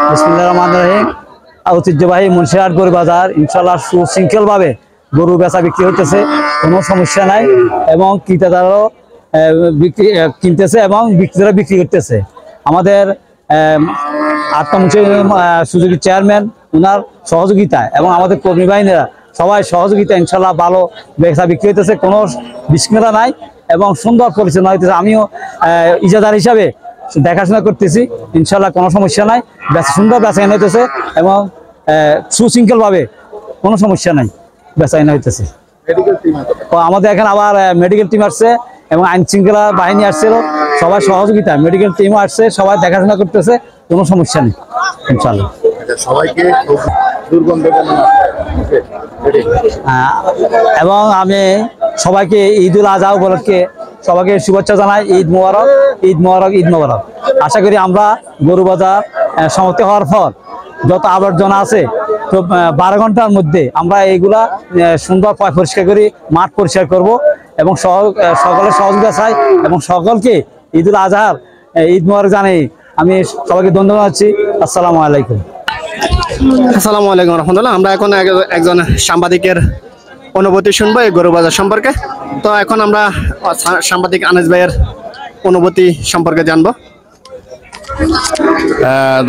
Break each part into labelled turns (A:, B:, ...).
A: বিসমিল্লাহির রহমানির রহিম। ঐতিহ্যবাহী মুন্সিরহাট গরু বাজার ইনশাআল্লাহ সুশৃঙ্খল ভাবে গরু বেচা বিক্রি হতেছে, কোনো সমস্যা নাই এবং ক্রেতারাও কিনতেছে এবং বিক্রেতারা বিক্রি করতেছে। আমাদের সুযোগী চেয়ারম্যান ওনার সহযোগিতায় এবং আমাদের কর্মী বাহিনীরা সবাই সহযোগিতা ইনশাল্লাহ ভালো বেচা বিক্রি হইতেছে, কোনো বিশৃঙ্খলা নাই এবং সুন্দর পরিচালনা হইতেছে। আমিও ইজাদার হিসাবে দেখাশোনা করতেছি, ইনশাল্লাহ কোনো সমস্যা নাই, সুন্দর বেচাকেনা হইতেছে এবং সুশৃঙ্খল ভাবে কোনো সমস্যা নাই বেচাকেনা হইতেছে। আমাদের এখানে আবার মেডিকেল টিম আসছে এবং আইন শৃঙ্খলা বাহিনী আসছিল, সবাই সহযোগিতা, মেডিকেল টিমও আসছে, সবাই দেখাশোনা করতেছে, কোনো সমস্যা নেই ইনশাল্লাহ। এবং আমি সবাইকে ঈদ উল আজহা উপলক্ষে সবাইকে শুভেচ্ছা জানাই। ঈদ মোবারক, ঈদ মোবারক, ঈদ মোবারক। আশা করি আমরা গরু বাজার সমাপ্তি হওয়ার পর যত আবর্জনা আছে তো 12 ঘন্টার মধ্যে আমরা এইগুলা সুন্দর পরিষ্কার করি, মাঠ পরিষ্কার করব এবং সকলের সহযোগিতা চাই এবং সকলকে ঈদ উল আজহার ঈদ মোবারক জানাই। আমি সবাইকে ধন্যবাদ জানাচ্ছি। আসসালামু আলাইকুম।
B: আসসালামু আলাইকুম রহমতুল্লাহ। আমরা এখন একজন সাংবাদিকের অনুভূতি শুনবো এই গরু বাজার সম্পর্কে। তো এখন আমরা সাংবাদিক আনিস ভাইয়ের অনুভূতি সম্পর্কে জানবো।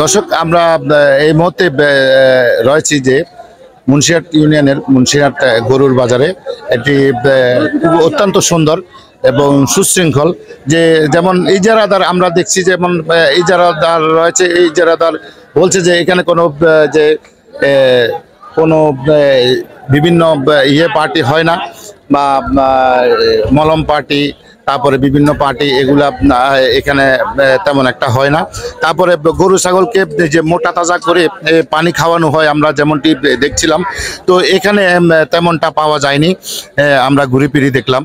C: দর্শক, আমরা এই মুহূর্তে রয়েছি যে মুন্সিরহাট ইউনিয়নের মুন্সিরহাট গরুর বাজারে। এটি অত্যন্ত সুন্দর এবং সুশৃঙ্খল। যে যেমন ইজারাদার আমরা দেখছি, যেমন ইজারাদার রয়েছে, এই ইজারাদার বলছে যে এখানে কোনো বিভিন্ন পার্টি হয় না, বা মলম পার্টি, তারপরে বিভিন্ন পার্টি, এগুলা এখানে তেমন একটা হয় না। তারপরে গরু ছাগলকে যে মোটা তাজা করে পানি খাওয়ানো হয়, আমরা যেমনটি দেখছিলাম, তো এখানে তেমনটা পাওয়া যায়নি। আমরা ঘুরে ফিরে দেখলাম।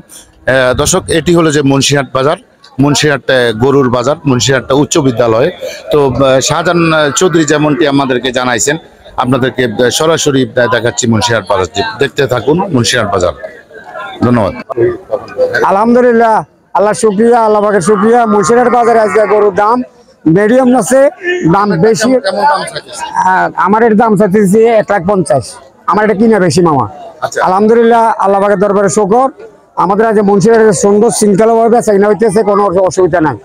C: দর্শক, এটি হলো যে মুন্সিরহাট বাজার, মুন্সিরহাট গরুর বাজার, মুন্সিরহাট উচ্চ বিদ্যালয়ে। তো শাহজাহান চৌধুরী যেমনটি আমাদেরকে জানাইছেন, আপনাদেরকে সরাসরি দেখাচ্ছি মুন্সিরহাট বাজার। দেখতে থাকুন মুন্সিরহাট বাজার। ধন্যবাদ।
D: আলহামদুলিল্লাহ, আল্লাহ শুক্রিয়া, আল্লাহ পাকের শুক্রিয়া। মুন্সিরহাট বাজারে আজকে গরুর দাম মিডিয়াম আছে, দাম বেশি। আমার এর দাম চাইতেছি 1,50,000। আমার এটা কিনা বেশি মামা। আলহামদুলিল্লাহ, আল্লাহ পাকের দরবারে শুকর। আমাদের আজ মুন্সিরহাটের সুন্দর শৃঙ্খলাভাবে বেচা হইতেছে, কোনো অসুবিধা নাই।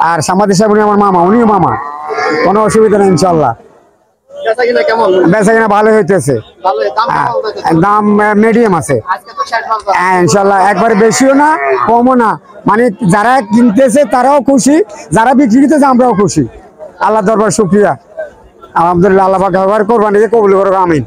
D: আর সাংবাদিক সাহেব আমার মামা, উনিও মামা, কোনো অসুবিধা নেই ইনশাল্লাহ। বেচা কিনা ভালো হইতেছে, দাম মিডিয়াম আছে ইনশাল্লাহ। একবারে বেশিও না কমও না, মানে যারা কিনতেছে তারাও খুশি, যারা বিক্রি করতেছে আমরাও খুশি। আল্লাহ দরবার শুকরিয়া, আলহামদুলিল্লাহ। আল্লাহ পাক ব্যবহার করবেন, কবুল করবে, আমিন।